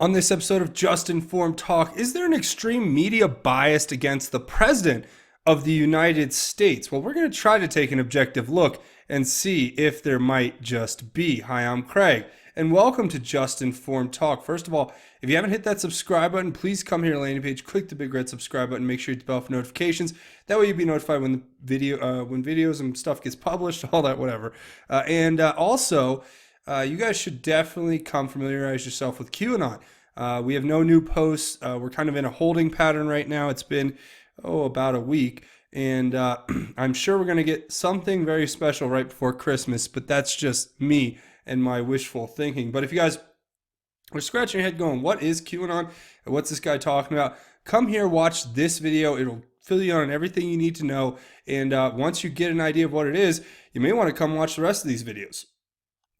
On this episode of Just Informed Talk, is there an extreme media bias against the President of the United States? Well, we're going to try to take an objective look and see if there might just be. Hi, I'm Craig, and welcome to Just Informed Talk. First of all, if you haven't hit that subscribe button, please come here to the landing page, click the big red subscribe button, make sure you hit the bell for notifications. That way you'll be notified when the when videos and stuff gets published, all that, whatever. Also, you guys should definitely come familiarize yourself with QAnon. We have no new posts. We're kind of in a holding pattern right now. It's been, about a week. And I'm sure we're going to get something very special right before Christmas, but that's just me and my wishful thinking. But if you guys are scratching your head going, what is QAnon? What's this guy talking about? Come here, watch this video. It'll fill you on everything you need to know. And once you get an idea of what it is, you may want to come watch the rest of these videos,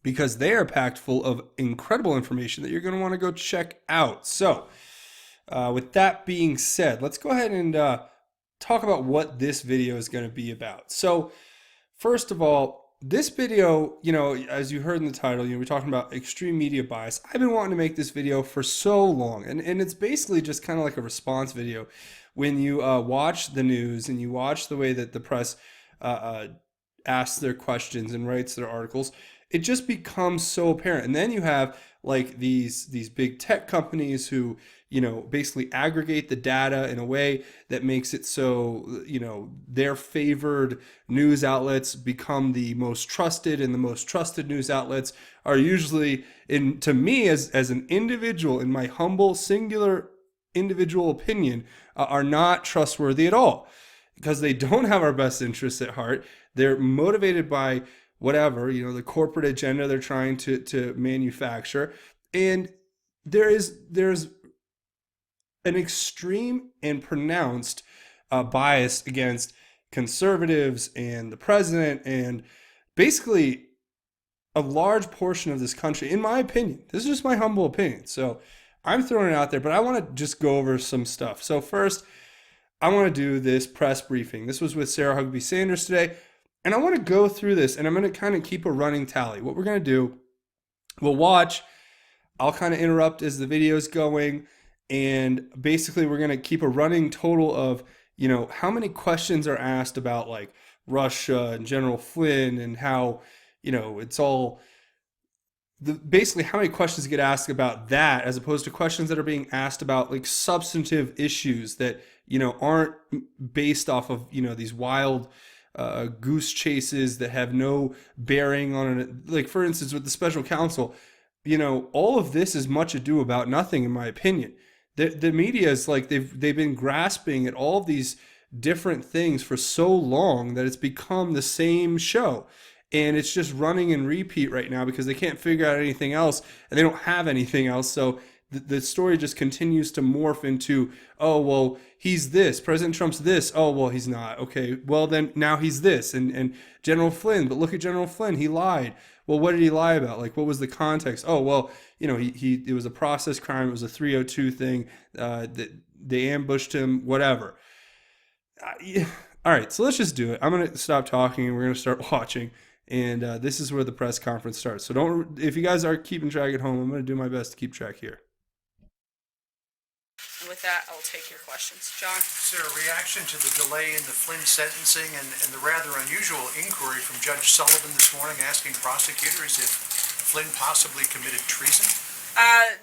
because they are packed full of incredible information that you're going to want to go check out. So, with that being said, let's go ahead and talk about what this video is going to be about. So, first of all, this video, as you heard in the title, we're talking about extreme media bias. I've been wanting to make this video for so long, and it's basically just kind of like a response video. When you watch the news and you watch the way that the press asks their questions and writes their articles, it just becomes so apparent. And then you have like these big tech companies who, basically aggregate the data in a way that makes it so, their favored news outlets become the most trusted, and the most trusted news outlets are usually, to me as an individual, in my humble singular individual opinion, are not trustworthy at all, because they don't have our best interests at heart. They're motivated by whatever, the corporate agenda they're trying to manufacture. And there's an extreme and pronounced bias against conservatives and the president, and basically a large portion of this country, in my opinion. This is just my humble opinion. So I'm throwing it out there, but I want to just go over some stuff. So first, I want to do this press briefing. This was with Sarah Huckabee Sanders today. And I want to go through this, and I'm going to kind of keep a running tally. What we're going to do, we'll watch. I'll kind of interrupt as the video is going. And basically, we're going to keep a running total of, how many questions are asked about, like, Russia and General Flynn, and how, it's all, basically how many questions get asked about that, as opposed to questions that are being asked about, like, substantive issues that, aren't based off of, these wild goose chases that have no bearing on it. Like, for instance, with the special counsel, all of this is much ado about nothing, in my opinion. The media is like, they've been grasping at all of these different things for so long that it's become the same show. And it's just running in repeat right now because they can't figure out anything else, and they don't have anything else. So the story just continues to morph into, oh, well, he's this. President Trump's this. Oh, well, he's not. Okay, well, then now he's this. And General Flynn, but look at General Flynn. He lied. Well, what did he lie about? Like, what was the context? Oh, well, it was a process crime. It was a 302 thing. That they ambushed him, whatever. Yeah. All right, so let's just do it. I'm going to stop talking, and we're going to start watching. And this is where the press conference starts. So if you guys are keeping track at home, I'm going to do my best to keep track here. With that, I'll take your questions. John? Is there a reaction to the delay in the Flynn sentencing and the rather unusual inquiry from Judge Sullivan this morning asking prosecutors if Flynn possibly committed treason?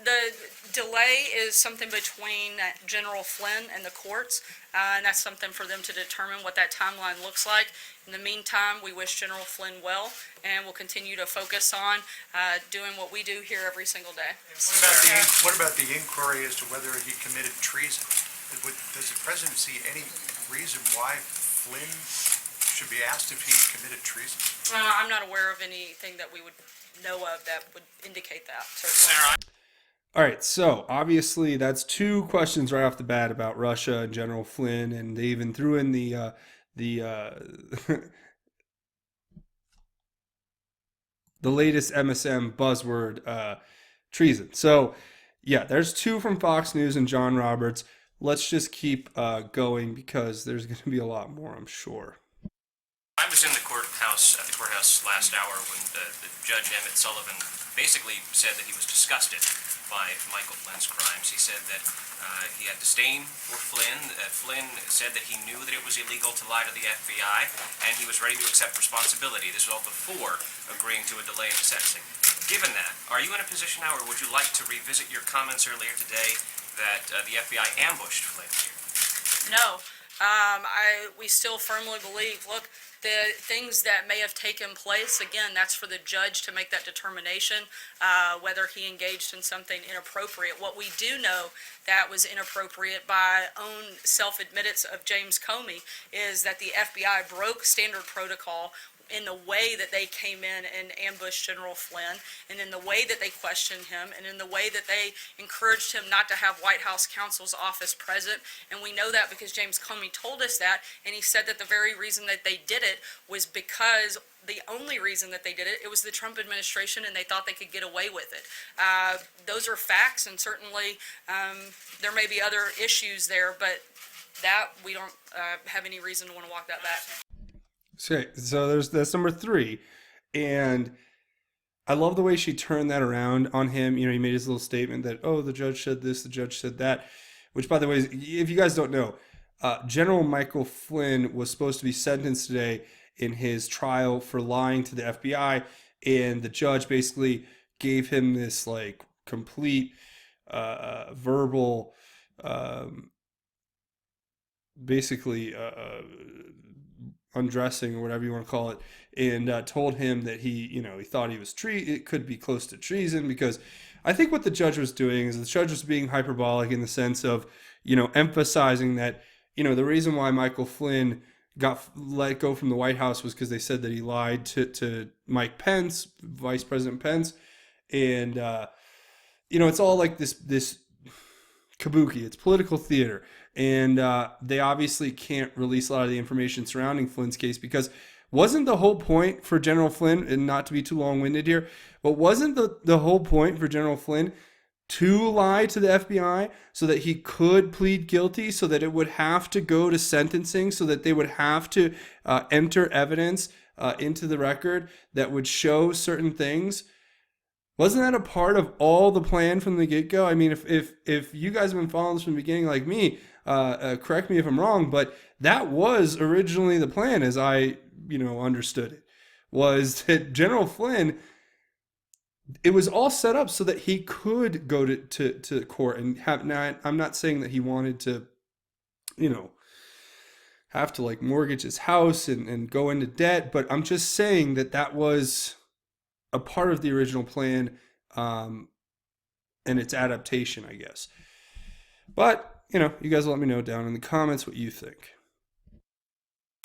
The delay is something between General Flynn and the courts, and that's something for them to determine what that timeline looks like. In the meantime, we wish General Flynn well, and we'll continue to focus on doing what we do here every single day. What about the inquiry as to whether he committed treason? Does the president see any reason why Flynn should be asked if he committed treason? I'm not aware of anything that we would know of that would indicate that. Certainly. All right, so obviously that's two questions right off the bat about Russia and General Flynn, and they even threw in the the latest MSM buzzword, treason. So yeah, there's two from Fox News and John Roberts. Let's just keep going because there's going to be a lot more, I'm sure. I'm was in the courthouse, at the courthouse last hour when the Judge Emmett Sullivan basically said that he was disgusted by Michael Flynn's crimes. He said that he had disdain for Flynn. Flynn said that he knew that it was illegal to lie to the FBI, and he was ready to accept responsibility. This was all before agreeing to a delay in the sentencing. Given that, are you in a position now, or would you like to revisit your comments earlier today that the FBI ambushed Flynn here? No. We still firmly believe, look, the things that may have taken place, again, that's for the judge to make that determination, whether he engaged in something inappropriate. What we do know that was inappropriate by own self-admittance of James Comey is that the FBI broke standard protocol in the way that they came in and ambushed General Flynn, and in the way that they questioned him, and in the way that they encouraged him not to have White House counsel's office present. And we know that because James Comey told us that, and he said that the very reason that they did it was because the only reason that they did it, it was the Trump administration, and they thought they could get away with it. Those are facts, and certainly there may be other issues there, but that we don't have any reason to want to walk that back. Okay, so that's number 3. And I love the way she turned that around on him. You know, he made his little statement that, oh, the judge said this, the judge said that, which, by the way, if you guys don't know, General Michael Flynn was supposed to be sentenced today in his trial for lying to the FBI, and the judge basically gave him this, like, complete verbal, basically, undressing or whatever you want to call it, and told him that he thought he was it could be close to treason, because I think what the judge was doing is the judge was being hyperbolic in the sense of, emphasizing that, the reason why Michael Flynn got let go from the White House was because they said that he lied to Mike Pence, Vice President Pence, and it's all like this kabuki. It's political theater. And they obviously can't release a lot of the information surrounding Flynn's case, because wasn't the whole point for General Flynn, and not to be too long-winded here, but wasn't the whole point for General Flynn to lie to the FBI so that he could plead guilty, so that it would have to go to sentencing, so that they would have to enter evidence into the record that would show certain things? Wasn't that a part of all the plan from the get-go? I mean, if you guys have been following this from the beginning like me, correct me if I'm wrong, but that was originally the plan, as I, understood it, was that General Flynn, it was all set up so that he could go to court and have. Now, I'm not saying that he wanted to, have to like mortgage his house and go into debt, but I'm just saying that was a part of the original plan, and its adaptation, I guess. But, you guys let me know down in the comments what you think.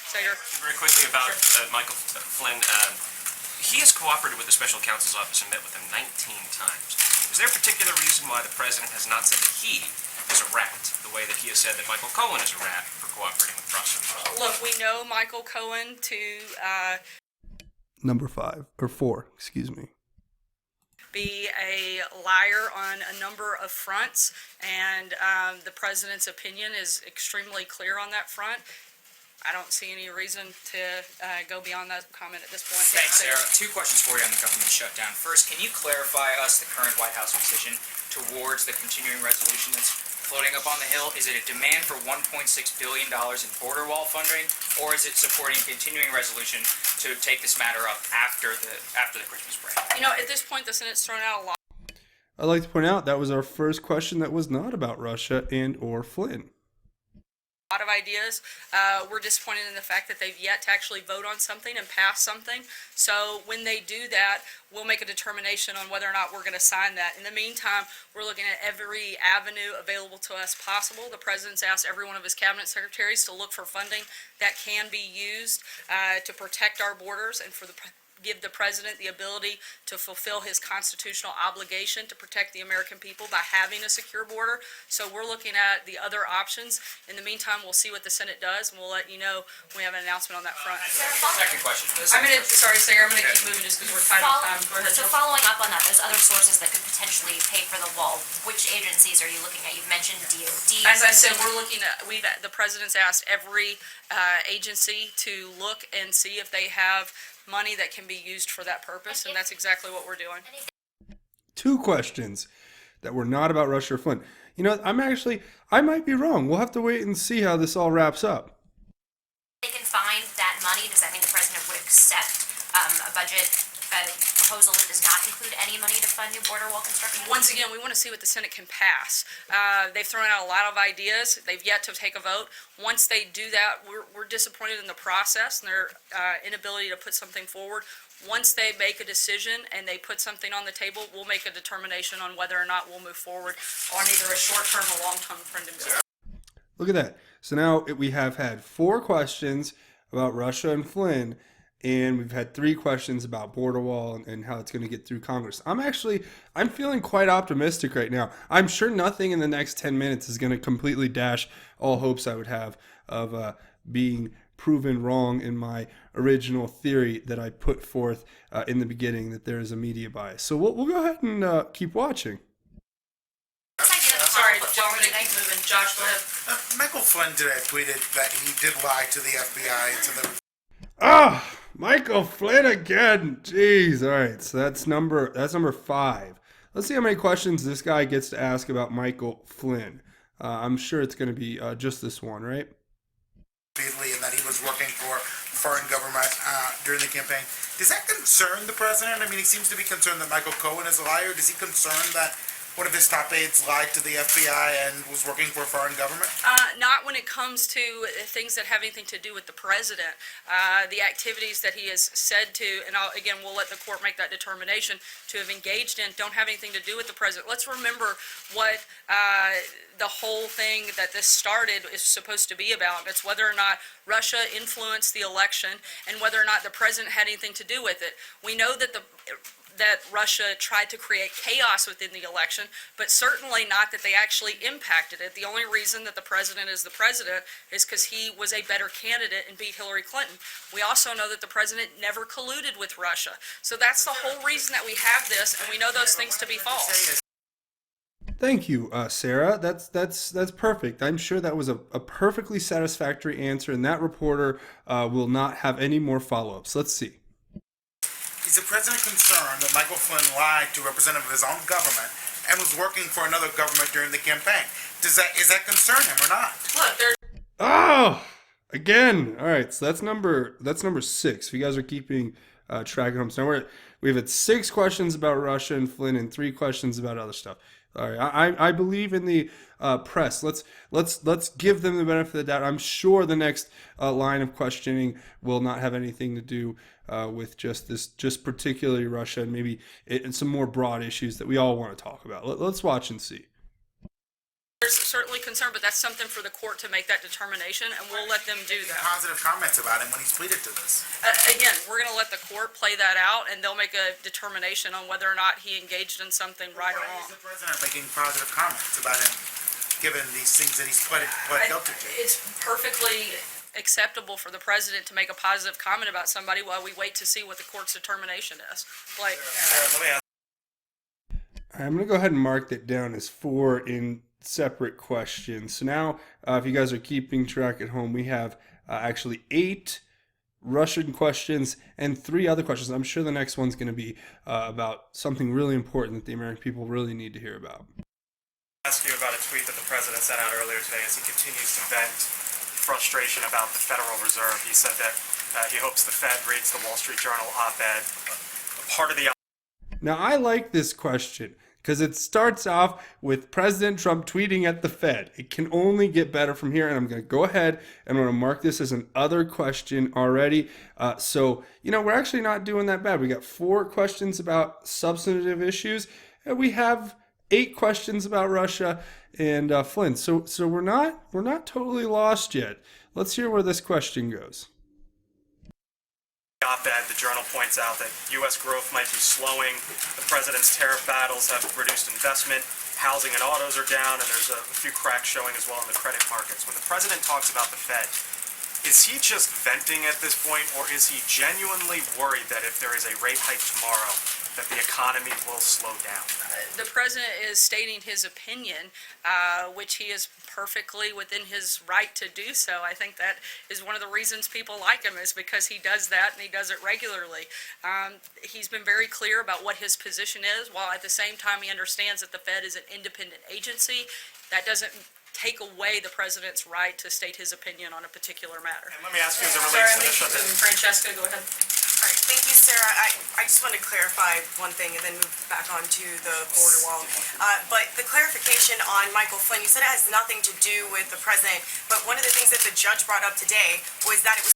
Sager. Very quickly about Michael Flynn. He has cooperated with the special counsel's office and met with him 19 times. Is there a particular reason why the president has not said that he is a rat, the way that he has said that Michael Cohen is a rat for cooperating with prosecutors? Look, we know Michael Cohen to Number 5, or 4, excuse me. be a liar on a number of fronts, and the president's opinion is extremely clear on that front. I don't see any reason to go beyond that comment at this point. Thanks, Sarah. 2 questions for you on the government shutdown. First, can you clarify us the current White House position towards the continuing resolution that's floating up on the Hill? Is it a demand for $1.6 billion in border wall funding, or is it supporting a continuing resolution to take this matter up after the Christmas break? At this point, the Senate's thrown out a lot. I'd like to point out that was our first question that was not about Russia and or Flynn. Of ideas. We're disappointed in the fact that they've yet to actually vote on something and pass something. So when they do that, we'll make a determination on whether or not we're going to sign that. In the meantime, we're looking at every avenue available to us possible. The president's asked every one of his cabinet secretaries to look for funding that can be used to protect our borders and for the give the president the ability to fulfill his constitutional obligation to protect the American people by having a secure border. So we're looking at the other options. In the meantime, we'll see what the Senate does, and we'll let you know when we have an announcement on that front. Second question. Sorry, Sarah, I'm gonna keep moving just because we're tight on time. Go ahead. So following up on that, there's other sources that could potentially pay for the wall. Which agencies are you looking at? You've mentioned DOD. As I said, we're looking at, the president's asked every agency to look and see if they have money that can be used for that purpose, and that's exactly what we're doing. 2 questions that were not about Russia or Flynn. You know, I might be wrong. We'll have to wait and see how this all wraps up. They can find that money. Does that mean the president would accept a budget proposal that does not include any money to fund new border wall construction? Once again, we want to see what the Senate can pass. They've thrown out a lot of ideas. They've yet to take a vote. Once they do that, we're disappointed in the process and their inability to put something forward. Once they make a decision and they put something on the table, we'll make a determination on whether or not we'll move forward on either a short-term or long-term friendly bill. Look at that. So now we have had 4 questions about Russia and Flynn, and we've had 3 questions about border wall and how it's going to get through Congress. I'm feeling quite optimistic right now. I'm sure nothing in the next 10 minutes is going to completely dash all hopes I would have of being proven wrong in my original theory that I put forth in the beginning, that there is a media bias. So we'll go ahead and keep watching. Sorry, Joe, I'm going to keep moving. Josh, go ahead. Michael Flynn today tweeted that he did lie to the FBI and so Michael Flynn again. Jeez. All right. So that's number 5. Let's see how many questions this guy gets to ask about Michael Flynn. I'm sure it's going to be just this one, right? and that he was working for foreign government during the campaign. Does that concern the president? I mean, he seems to be concerned that Michael Cohen is a liar. Does he concern that one of his top aides lied to the FBI and was working for a foreign government? Not when it comes to things that have anything to do with the president. The activities that he has said to, and we'll let the court make that determination, to have engaged in don't have anything to do with the president. Let's remember what the whole thing that this started is supposed to be about. It's whether or not Russia influenced the election and whether or not the president had anything to do with it. We know that that Russia tried to create chaos within the election, but certainly not that they actually impacted it. The only reason that the president is the president is because he was a better candidate and beat Hillary Clinton. We also know that the president never colluded with Russia. So that's the whole reason that we have this, and we know those things to be false. Thank you, Sarah. That's perfect. I'm sure that was a perfectly satisfactory answer, and that reporter will not have any more follow-ups. Let's see. Is the president concerned that Michael Flynn lied to a representative of his own government and was working for another government during the campaign? Is that concern him or not? Look, there's Again. All right, so that's number 6. If you guys are keeping track at home, so we've had 6 questions about Russia and Flynn and 3 questions about other stuff. All right, I believe in the press. Let's give them the benefit of the doubt. I'm sure the next line of questioning will not have anything to do with just particularly Russia and maybe some more broad issues that we all want to talk about. Let's watch and see. There's certainly concern, but that's something for the court to make that determination, and we'll let them do that. Positive comments about him when he's pleaded to this. Again, we're going to let the court play that out, and they'll make a determination on whether or not he engaged in something right or Why wrong. is the president making positive comments about him, given these things that he's pled guilty to? It's perfectly acceptable for the president to make a positive comment about somebody while we wait to see what the court's determination is. Like, I'm going to go ahead and mark that down as 4 in separate questions. So now, if you guys are keeping track at home, we have actually 8 Russian questions and 3 other questions. I'm sure the next one's going to be about something really important that the American people really need to hear about. Ask you about a tweet that the president sent out earlier today as he continues to vent frustration about the Federal Reserve. He said that he hopes the Fed reads the Wall Street Journal op-ed. Part of the Now, I like this question because it starts off with President Trump tweeting at the Fed. It can only get better from here, and I'm going to go ahead and I'm going to mark this as an other question already. So, we're actually not doing that bad. We got 4 questions about substantive issues, and we have 8 questions about Russia and Flynn. So we're not totally lost yet. Let's hear where this question goes. op-ed, the Journal points out that U.S. growth might be slowing. The president's tariff battles have reduced investment. Housing and autos are down, and there's a few cracks showing as well in the credit markets. When the president talks about the Fed, is he just venting at this point, or is he genuinely worried that if there is a rate hike tomorrow, that the economy will slow down? The president is stating his opinion, which he is perfectly within his right to do so. I think that is one of the reasons people like him, is because he does that and he does it regularly. He's been very clear about what his position is, while at the same time he understands that the Fed is an independent agency. That doesn't take away the president's right to state his opinion on a particular matter. And let me ask you as it Sorry, relates I'm to the making shutdown. Francesca, go ahead. All right, thank you, Sarah. I just want to clarify one thing and then move back on to the border wall. But the clarification on Michael Flynn, you said it has nothing to do with the president, but one of the things that the judge brought up today was that it was...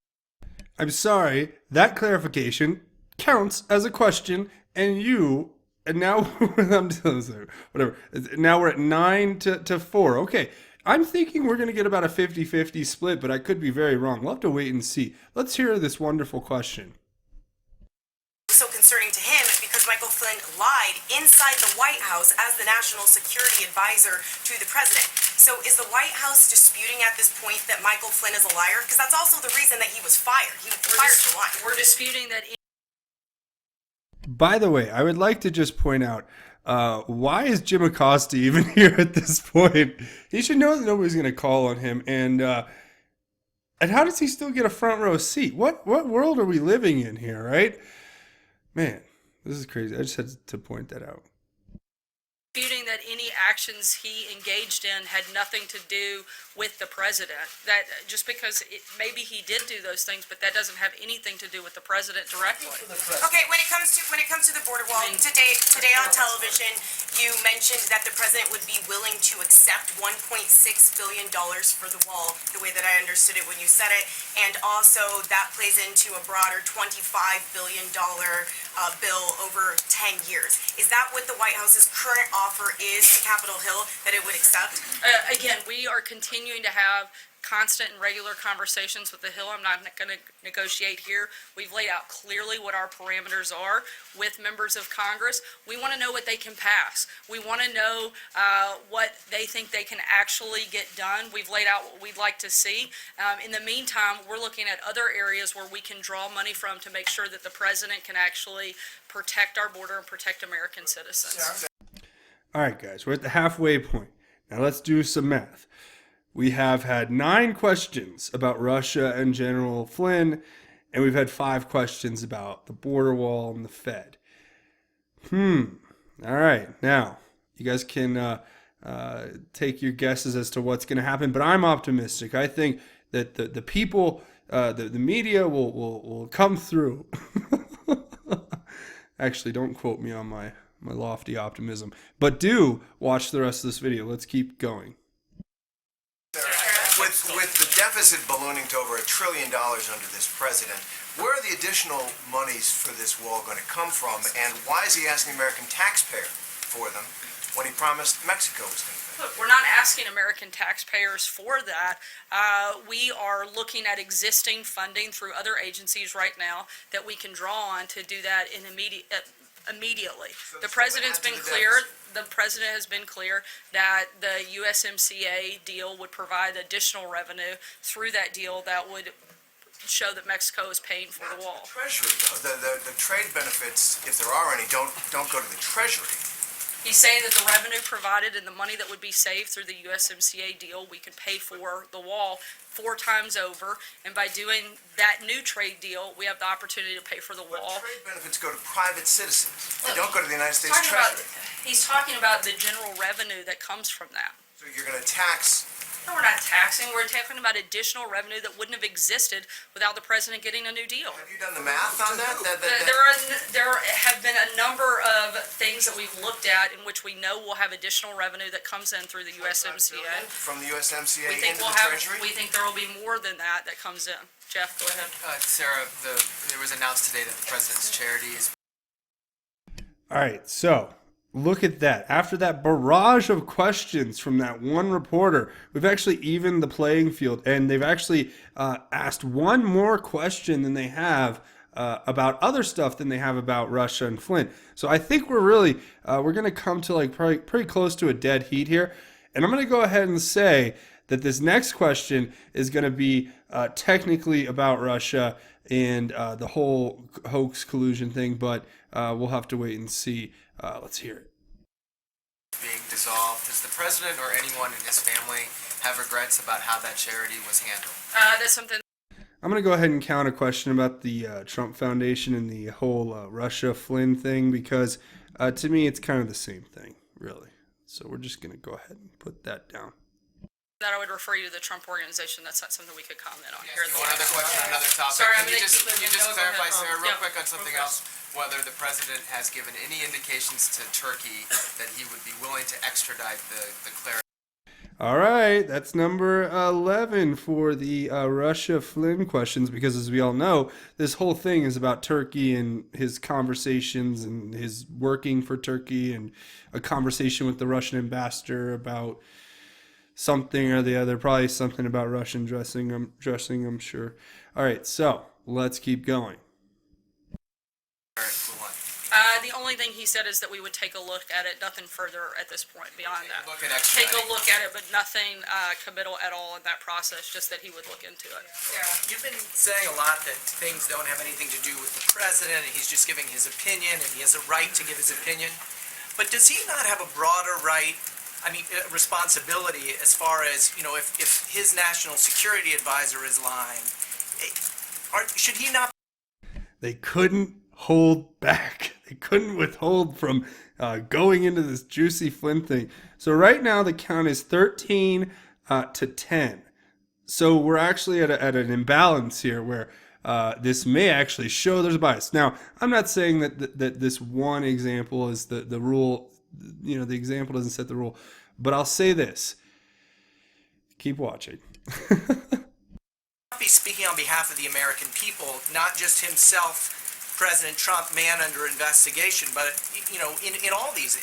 I'm sorry, that clarification counts as a question, and now whatever. Now we're at 9 to 4. Okay, I'm thinking we're going to get about a 50-50 split, but I could be very wrong. We'll have to wait and see. Let's hear this wonderful question. so concerning to him because Michael Flynn lied inside the White House as the national security advisor to the president. So is the White House disputing at this point that Michael Flynn is a liar? Because that's also the reason that he was fired. He was fired for lying. We're disputing that. By the way, I would like to just point out, why is Jim Acosta even here at this point? He should know that nobody's going to call on him. And how does he still get a front row seat? What world are we living in here, right? Man, this is crazy. I just had to point that out. Disputing that any actions he engaged in had nothing to do with the president. That just because maybe he did do those things, but that doesn't have anything to do with the president directly. Okay, when it comes to the border wall, today on television, you mentioned that the president would be willing to accept $1.6 billion for the wall, the way that I understood it when you said it, and also that plays into a broader $25 billion bill over 10 years. Is that what the White House's current offer is to Capitol Hill, that it would accept? Again, we are continuing to have constant and regular conversations with the Hill. I'm not going to negotiate here. We've laid out clearly what our parameters are with members of Congress. We want to know what they can pass. We want to know what they think they can actually get done. We've laid out what we'd like to see. In the meantime, we're looking at other areas where we can draw money from to make sure that the president can actually protect our border and protect American citizens. All right, guys, we're at the halfway point. Now let's do some math. We have had 9 questions about Russia and General Flynn, and we've had 5 questions about the border wall and the Fed. All right, now you guys can take your guesses as to what's going to happen, but I'm optimistic. I think that the people, the media will come through. Actually, don't quote me on my lofty optimism, but do watch the rest of this video. Let's keep going. With the deficit ballooning to over $1 trillion under this president, where are the additional monies for this wall going to come from, and why is he asking the American taxpayer for them when he promised Mexico was going to pay? Look, we're not asking American taxpayers for that. We are looking at existing funding through other agencies right now that we can draw on to do that immediately. The president's been clear. The president has been clear that the USMCA deal would provide additional revenue through that deal that would show that Mexico is paying for the wall. Treasury, though. The trade benefits, if there are any, don't go to the Treasury. He's saying that the revenue provided and the money that would be saved through the USMCA deal, we can pay for the wall 4 times over, and by doing that new trade deal, we have the opportunity to pay for the But wall. trade benefits go to private citizens. They don't go to the United States Talking about- Treasury. He's talking about the general revenue that comes from that. So you're going to tax. No, we're not taxing, we're talking about additional revenue that wouldn't have existed without the president getting a new deal. Have you done the math on that? There have been a number of things that we've looked at in which we know will have additional revenue that comes in through the USMCA. From the USMCA We think into we'll the have, Treasury? we think there will be more than that comes in. Jeff, go ahead. Sarah, it was announced today that the president's charity is... All right, so look at that. After that barrage of questions from that one reporter, we've actually evened the playing field, and they've actually asked one more question than they have about other stuff than they have about Russia and Flynn. So I think we're really we're going to come to like probably pretty close to a dead heat here. And I'm going to go ahead and say that this next question is going to be technically about Russia and the whole hoax collusion thing, but we'll have to wait and see. Let's hear it. Being dissolved, does the president or anyone in his family have regrets about how that charity was handled? That's something. I'm going to go ahead and count a question about the Trump Foundation and the whole Russia-Flynn thing because to me it's kind of the same thing, really. So we're just going to go ahead and put that down. That I would refer you to the Trump Organization. That's not something we could comment on here. One other question, another topic. Sorry, I'm Can you gonna just, keep can you moving. just Go clarify, ahead. Sarah, real Yeah. quick on something else, whether the president has given any indications to Turkey that he would be willing to extradite the Clara? All right, that's number 11 for the Russia-Flynn questions because as we all know, this whole thing is about Turkey and his conversations and his working for Turkey and a conversation with the Russian ambassador about something or the other, probably something about Russian dressing, I'm sure. All right, so let's keep going. The only thing he said is that we would take a look at it, nothing further at this point beyond that. Look at Take a extraditing. look at it, but nothing committal at all in that process, just that he would look into it. You've been saying a lot that things don't have anything to do with the president, and he's just giving his opinion, and he has a right to give his opinion. But does he not have a broader right, responsibility as far as, if his national security advisor is lying, should he not They couldn't hold back. They couldn't withhold from going into this juicy Flynn thing. So right now the count is 13 to 10. So we're actually at an imbalance here where this may actually show there's a bias. Now, I'm not saying that this one example is the rule. The example doesn't set the rule. But I'll say this. Keep watching. be speaking on behalf of the American people, not just himself, President Trump, man under investigation, but, in all these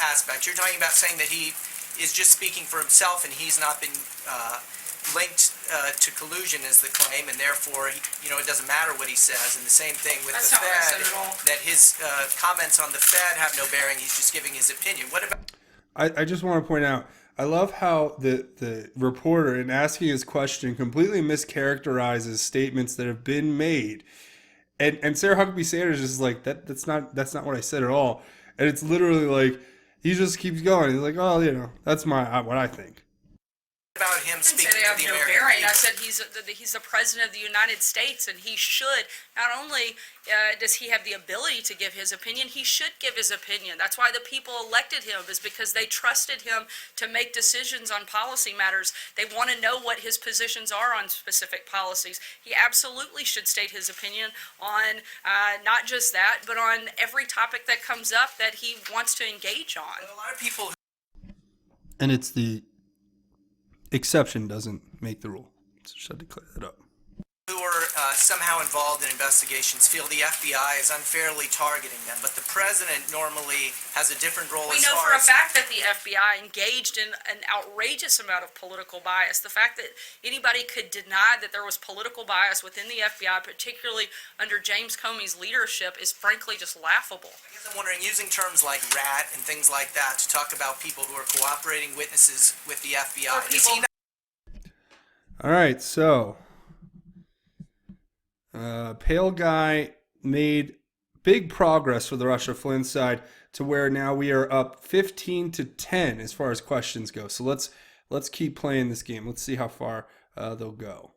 aspects? You're talking about saying that he is just speaking for himself and he's not been linked to collusion is the claim, and therefore, it doesn't matter what he says. And the same thing with That's the not what I Fed, said at all. that his comments on the Fed have no bearing. He's just giving his opinion. What about I just want to point out, I love how the reporter, in asking his question, completely mischaracterizes statements that have been made. And Sarah Huckabee Sanders is like, that's not what I said at all. And it's literally like, he just keeps going. He's like, oh, that's what I think. him I didn't say speaking they to have the no American bearing. people? I said he's the president of the United States, and he should not only does he have the ability to give his opinion, he should give his opinion. That's why the people elected him, is because they trusted him to make decisions on policy matters. They want to know what his positions are on specific policies. He absolutely should state his opinion on not just that, but on every topic that comes up that he wants to engage on. A lot of people And it's the exception doesn't make the rule. So should I clear that up? who are somehow involved in investigations feel the FBI is unfairly targeting them, but the president normally has a different role We as know far for a as... fact that the FBI engaged in an outrageous amount of political bias. The fact that anybody could deny that there was political bias within the FBI, particularly under James Comey's leadership, is frankly just laughable. I guess I'm wondering, using terms like rat and things like that to talk about people who are cooperating witnesses with the FBI. Or Does he people- All right, so Pale Guy made big progress for the Russia Flynn side to where now we are up 15 to 10 as far as questions go. So let's keep playing this game. Let's see how far they'll go.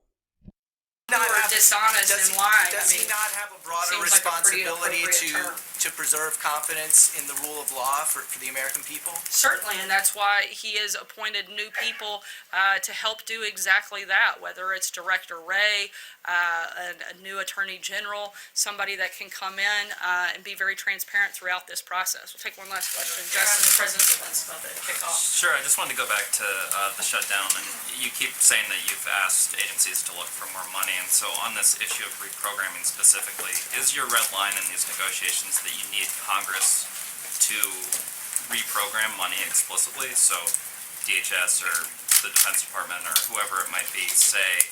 not Who are have- dishonest does and he- lying? Does I he mean, not have a broader seems like a pretty responsibility appropriate term. to preserve confidence in the rule of law for the American people? Certainly, and that's why he has appointed new people to help do exactly that, whether it's Director Wray, a new Attorney General, somebody that can come in and be very transparent throughout this process. We'll take one last question. Justin, the President's about to kick off. Sure, I just wanted to go back to the shutdown, and you keep saying that you've asked agencies to look for more money, and so on this issue of reprogramming specifically, is your red line in these negotiations that you need Congress to reprogram money explicitly? So DHS or the Defense Department or whoever it might be say,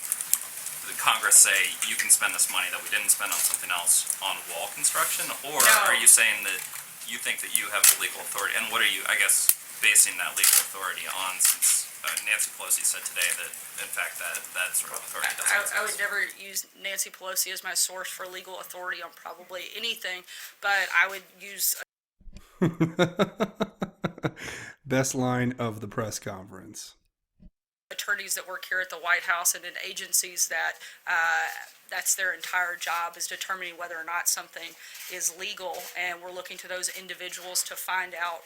Congress say you can spend this money that we didn't spend on something else on wall construction, or No. are you saying that you think that you have the legal authority, and what are you, I guess, basing that legal authority on, since Nancy Pelosi said today that, in fact, that sort of authority doesn't exist? I would never use Nancy Pelosi as my source for legal authority on probably anything, but I would use Best line of the press conference. attorneys that work here at the White House and in agencies that that's their entire job, is determining whether or not something is legal, and we're looking to those individuals to find out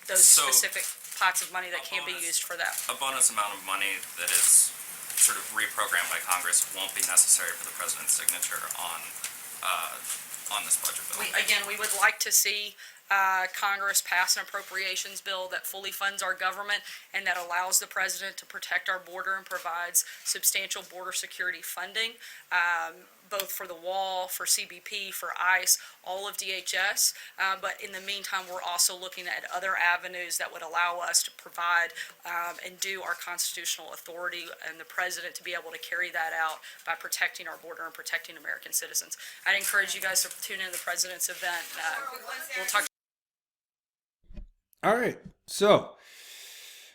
those So- specific pots of money that can be used for that. A bonus amount of money that is sort of reprogrammed by Congress won't be necessary for the president's signature on this budget bill. We would like to see Congress pass an appropriations bill that fully funds our government and that allows the president to protect our border and provides substantial border security funding, both for the wall, for CBP, for ICE, all of DHS. But in the meantime, we're also looking at other avenues that would allow us to provide and do our constitutional authority and the president to be able to carry that out by protecting our border and protecting American citizens. I'd encourage you guys to tune in to the president's event. We'll talk. All right, so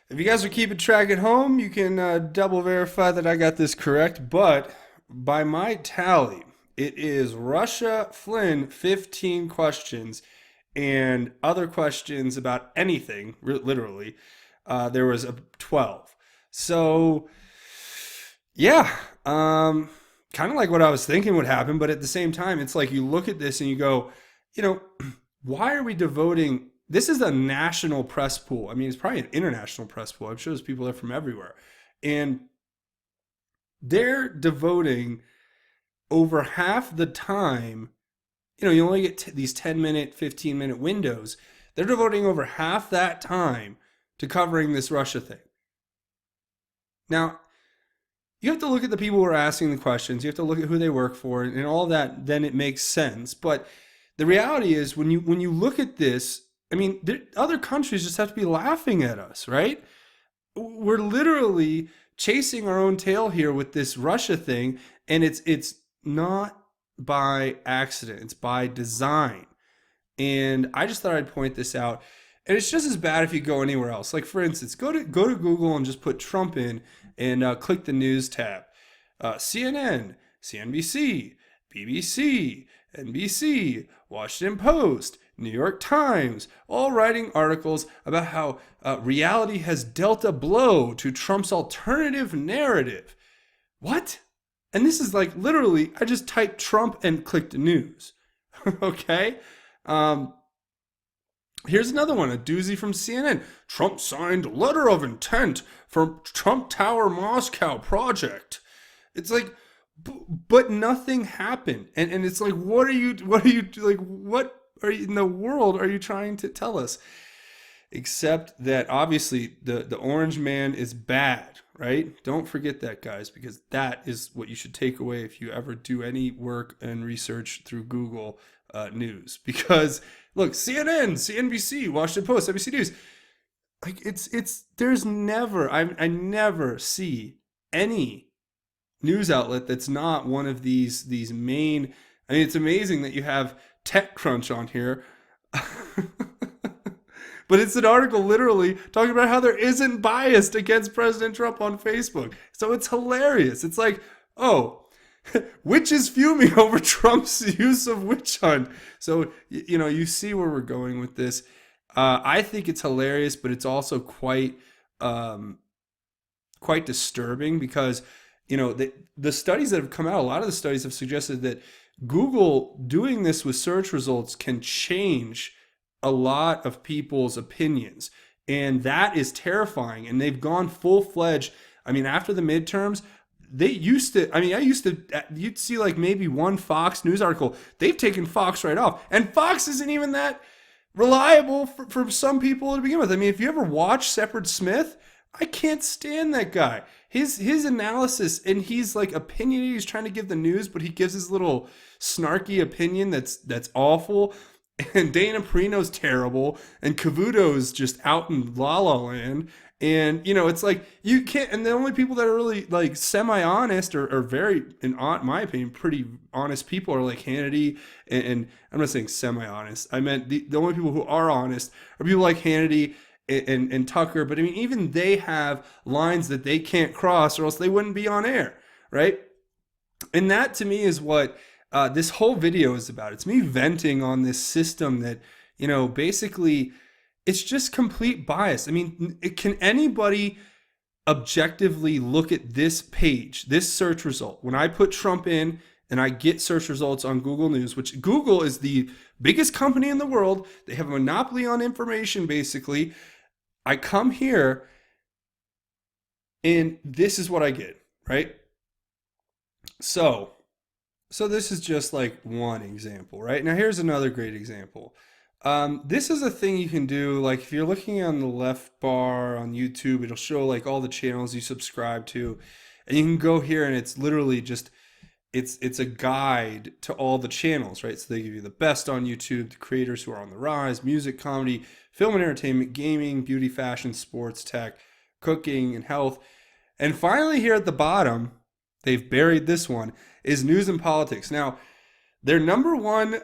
if you guys are keeping track at home, you can double verify that I got this correct. But by my tally, it is Russia Flynn 15 questions and other questions about anything, literally. There was 12. So yeah, kind of like what I was thinking would happen, but at the same time, it's like you look at this and you go, why are we devoting? This is a national press pool. I mean, it's probably an international press pool. I'm sure there's people there from everywhere. And they're devoting over half the time, you only get these 10-minute, 15-minute windows. They're devoting over half that time to covering this Russia thing. Now, you have to look at the people who are asking the questions. You have to look at who they work for and all that. Then it makes sense. But the reality is when you look at this, I mean, other countries just have to be laughing at us, right? We're literally chasing our own tail here with this Russia thing, and it's not by accident. It's by design. And I just thought I'd point this out. And it's just as bad if you go anywhere else. Like, for instance, go to Google and just put Trump in and click the news tab. CNN, CNBC, BBC, NBC, Washington Post, New York Times, all writing articles about how reality has dealt a blow to Trump's alternative narrative. What? And this is like literally, I just typed Trump and clicked news. Okay? Here's another one, a doozy from CNN. Trump signed letter of intent for Trump Tower Moscow project. It's like, but nothing happened. And it's like, what are you in the world are you trying to tell us? Except that obviously the orange man is bad, right? Don't forget that, guys, because that is what you should take away if you ever do any work and research through Google News. Because look, CNN, CNBC, Washington Post, NBC News, like there's never, I never see any news outlet that's not one of these main. I mean, it's amazing that you have TechCrunch on here. But it's an article literally talking about how there isn't bias against President Trump on Facebook. So it's hilarious. It's like, oh, witches fuming over Trump's use of witch hunt. So, you see where we're going with this. I think it's hilarious, but it's also quite disturbing because, the studies that have come out, a lot of the studies have suggested that Google doing this with search results can change a lot of people's opinions. And that is terrifying. And they've gone full-fledged. I mean, after the midterms, you'd see like maybe one Fox News article. They've taken Fox right off. And Fox isn't even that reliable for some people to begin with. I mean, if you ever watch Shepard Smith, I can't stand that guy. His analysis, and he's like opinionated, he's trying to give the news, but he gives his little snarky opinion that's awful. And Dana Perino's terrible, and Cavuto's just out in La La Land, And, it's like, you can't, and the only people that are really like semi-honest or very, in my opinion, pretty honest people are like Hannity, and I'm not saying semi-honest. I meant the only people who are honest are people like Hannity and Tucker. But I mean, even they have lines that they can't cross or else they wouldn't be on air, right? And that to me is what this whole video is about. It's me venting on this system that, basically it's just complete bias. I mean, can anybody objectively look at this page, this search result? When I put Trump in and I get search results on Google News, which Google is the biggest company in the world, they have a monopoly on information basically. I come here and this is what I get, right? So this is just like one example, right? Now here's another great example. This is a thing you can do, like if you're looking on the left bar on YouTube, it'll show like all the channels you subscribe to, and you can go here and it's literally just, it's a guide to all the channels, right? So they give you the best on YouTube, the creators who are on the rise, music, comedy, film and entertainment, gaming, beauty, fashion, sports, tech, cooking, and health. And finally here at the bottom, they've buried this one, is news and politics. Now, their number one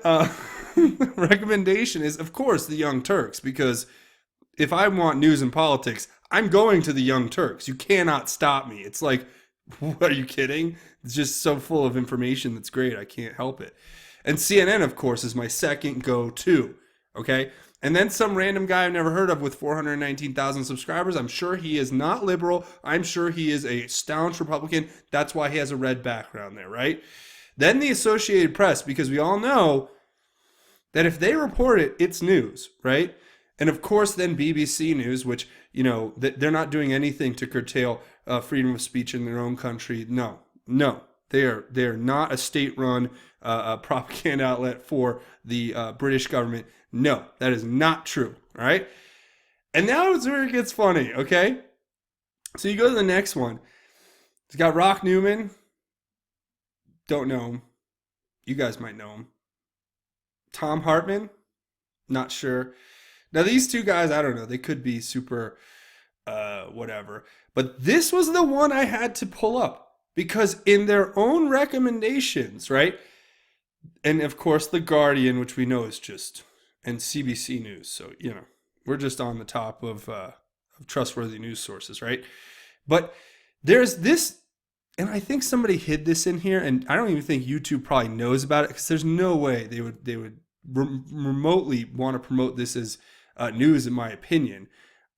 recommendation is, of course, the Young Turks, because if I want news and politics, I'm going to the Young Turks. You cannot stop me. It's like, what, are you kidding? It's just so full of information that's great. I can't help it. And CNN, of course, is my second go-to, okay? And then some random guy I've never heard of with 419,000 subscribers. I'm sure he is not liberal. I'm sure he is a staunch Republican. That's why he has a red background there, right? Then the Associated Press, because we all know that if they report it, it's news, right? And of course, then BBC News, which, they're not doing anything to curtail freedom of speech in their own country. No. They are not a state-run propaganda outlet for the British government. No, that is not true, all right? And now it's where it gets funny, okay? So you go to the next one. It's got Rock Newman. Don't know him. You guys might know him. Tom Hartman. Not sure. Now these two guys, I don't know. They could be super whatever. But this was the one I had to pull up. Because in their own recommendations, right? And of course The Guardian, which we know is just... and CBC News. So, we're just on the top of trustworthy news sources, right? But there's this, and I think somebody hid this in here, and I don't even think YouTube probably knows about it, because there's no way they would remotely want to promote this as news, in my opinion.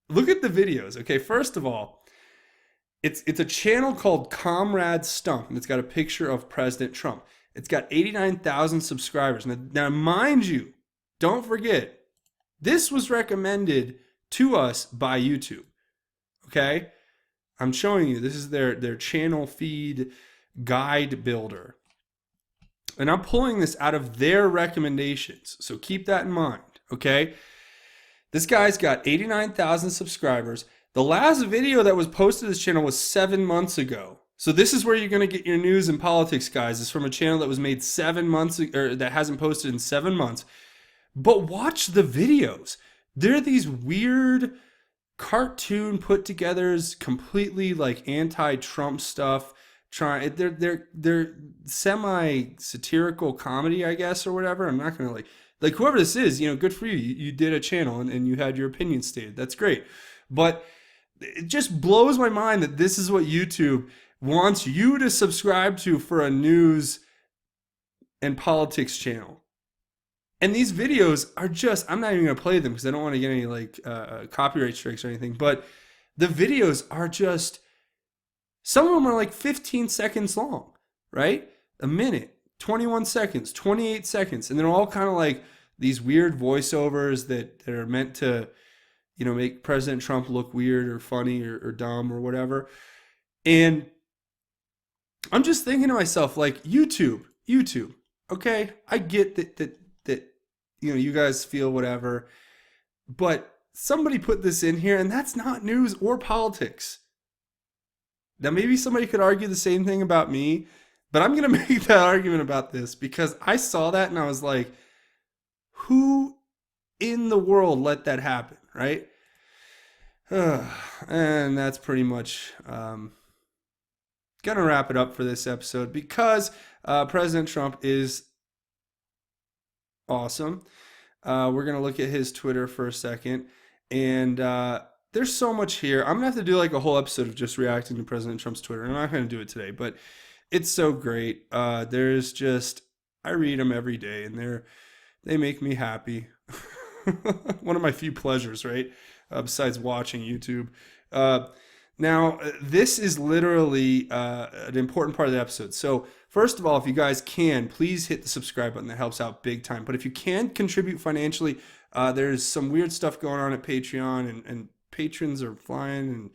Look at the videos, okay? First of all, it's a channel called Comrade Stump, and it's got a picture of President Trump. It's got 89,000 subscribers. Now, mind you, don't forget, this was recommended to us by YouTube, okay? I'm showing you, this is their channel feed guide builder. And I'm pulling this out of their recommendations, so keep that in mind, okay? This guy's got 89,000 subscribers. The last video that was posted to this channel was 7 months ago. So this is where you're going to get your news and politics, guys. It's from a channel that was made 7 months, or that hasn't posted in 7 months. But watch the videos. They're these weird cartoon put-togethers, completely like anti-Trump stuff. They're semi-satirical comedy, I guess, or whatever. I'm not gonna like whoever this is. Good for you. You did a channel and you had your opinion stated. That's great. But it just blows my mind that this is what YouTube wants you to subscribe to for a news and politics channel. And these videos are just, I'm not even going to play them because I don't want to get any copyright strikes or anything, but the videos are just, some of them are like 15 seconds long, right? A minute, 21 seconds, 28 seconds. And they're all kind of like these weird voiceovers that are meant to, make President Trump look weird or funny or dumb or whatever. And I'm just thinking to myself, like, YouTube, okay? I get that you guys feel whatever, but somebody put this in here, and that's not news or politics. Now, maybe somebody could argue the same thing about me, but I'm going to make that argument about this because I saw that and I was like, who in the world let that happen, right? And that's pretty much gonna wrap it up for this episode because President Trump is awesome. We're gonna look at his Twitter for a second, and there's so much here. I'm gonna have to do like a whole episode of just reacting to President Trump's Twitter. I'm not gonna do it today, but it's so great. There's just I read them every day, and they make me happy. One of my few pleasures, right? Besides watching YouTube. Now, this is literally an important part of the episode. So, first of all, if you guys can, please hit the subscribe button. That helps out big time. But if you can contribute financially, there's some weird stuff going on at Patreon, and patrons are flying, and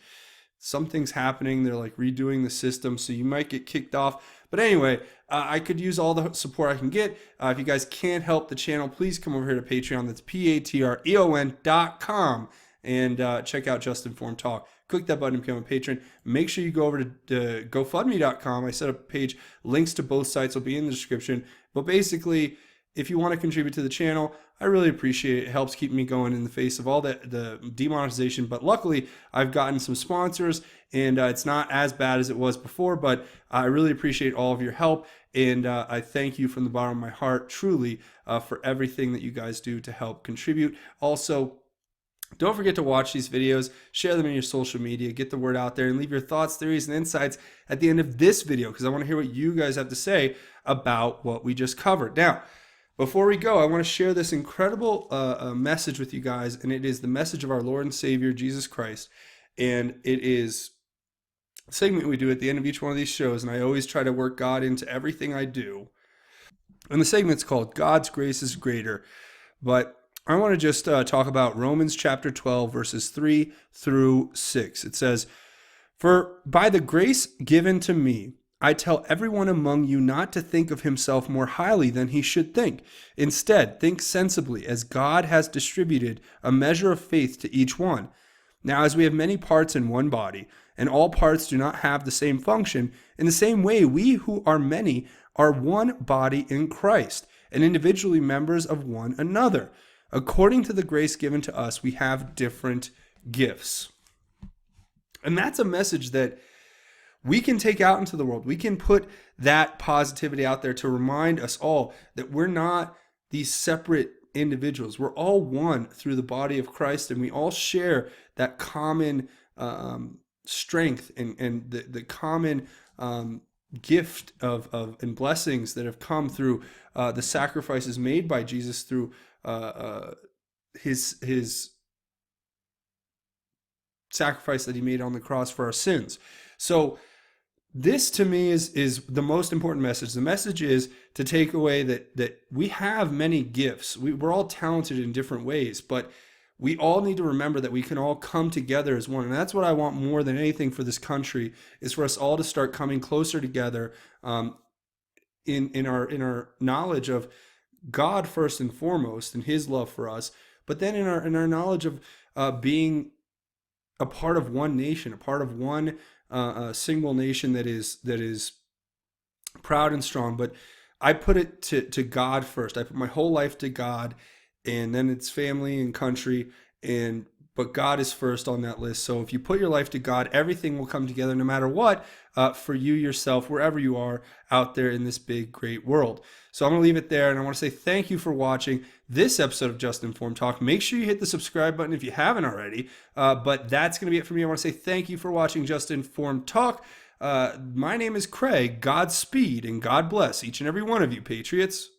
something's happening. They're like redoing the system, so you might get kicked off. But anyway, I could use all the support I can get. If you guys can help the channel, please come over here to Patreon. That's patreon.com and check out Just Informed Talk. Click that button to become a patron. Make sure you go over to GoFundMe.com. I set up a page. Links to both sites will be in the description. But basically, if you want to contribute to the channel, I really appreciate it. It helps keep me going in the face of all the demonetization. But luckily, I've gotten some sponsors, and it's not as bad as it was before. But I really appreciate all of your help, and I thank you from the bottom of my heart, truly, for everything that you guys do to help contribute. Also, don't forget to watch these videos, share them in your social media, get the word out there, and leave your thoughts, theories, and insights at the end of this video, because I want to hear what you guys have to say about what we just covered. Now, before we go, I want to share this incredible message with you guys, and it is the message of our Lord and Savior, Jesus Christ, and it is a segment we do at the end of each one of these shows, and I always try to work God into everything I do. And the segment's called God's Grace is Greater, but I want to just talk about Romans chapter 12, verses 3 through 6. It says, "For by the grace given to me, I tell everyone among you not to think of himself more highly than he should think. Instead, think sensibly, as God has distributed a measure of faith to each one. Now, as we have many parts in one body, and all parts do not have the same function, in the same way we who are many are one body in Christ, and individually members of one another. According to the grace given to us, we have different gifts." And that's a message that we can take out into the world. We can put that positivity out there to remind us all that we're not these separate individuals. We're all one through the body of Christ, and we all share that common strength and the common gift of and blessings that have come through the sacrifices made by Jesus through his sacrifice that he made on the cross for our sins. So this to me is the most important message. The message is to take away that we have many gifts. We're all talented in different ways, but we all need to remember that we can all come together as one. And that's what I want more than anything for this country, is for us all to start coming closer together in our knowledge of God first and foremost, and his love for us, but then in our knowledge of being a part of one nation, a part of one single nation that is proud and strong. But I put it to God first. I put my whole life to God, and then it's family and country, but God is first on that list. So if you put your life to God, everything will come together no matter what, for you yourself, wherever you are out there in this big, great world. So I'm going to leave it there, and I want to say thank you for watching this episode of Just Informed Talk. Make sure you hit the subscribe button if you haven't already, but that's going to be it for me. I want to say thank you for watching Just Informed Talk. My name is Craig. Godspeed, and God bless each and every one of you, Patriots.